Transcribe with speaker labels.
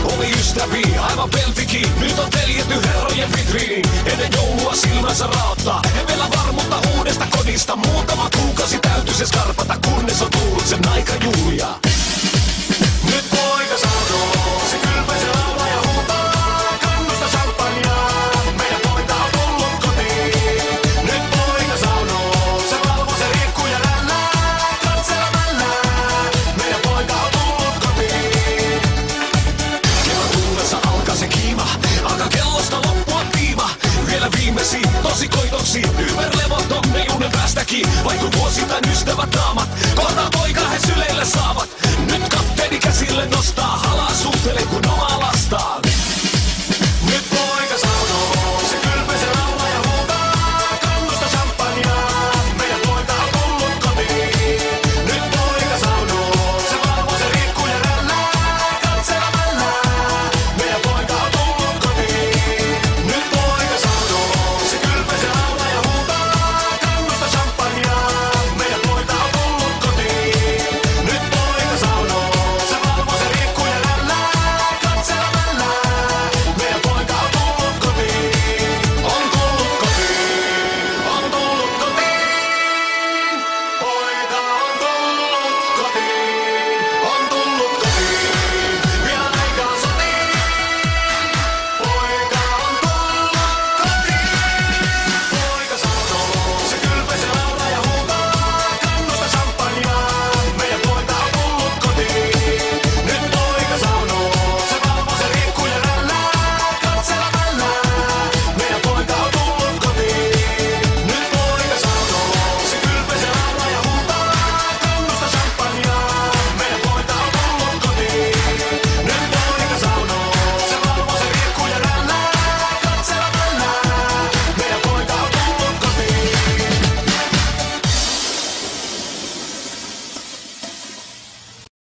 Speaker 1: oli ystäviä, aivan peltikin. Nyt on teljetty herrojen vitriiniin. Ennen joulua silmänsä raottaa. En vielä varmuutta uudesta kodista. Muutama kuukausi täytyy se skarpata, kunnes on tullut sen aika Julia. Nyt poika sanoo, se kylpäisee laulaa ja huutaa. Kannusta champagnea, meidän poika on tullut kotiin. Nyt poika sanoo, se valvoo se riekku ja lällää. Katselemalla, meidän poika on tullut kotiin. Kevät tullessa alkaa se kiima, alkaa kellosta loppua piima. Vielä viimeisiin tosikoitoksiin, ymmärlevot tonne junen päästäkin. Vaikka vuosittain ystävät naamat, kohtaa poika he syleille saavat.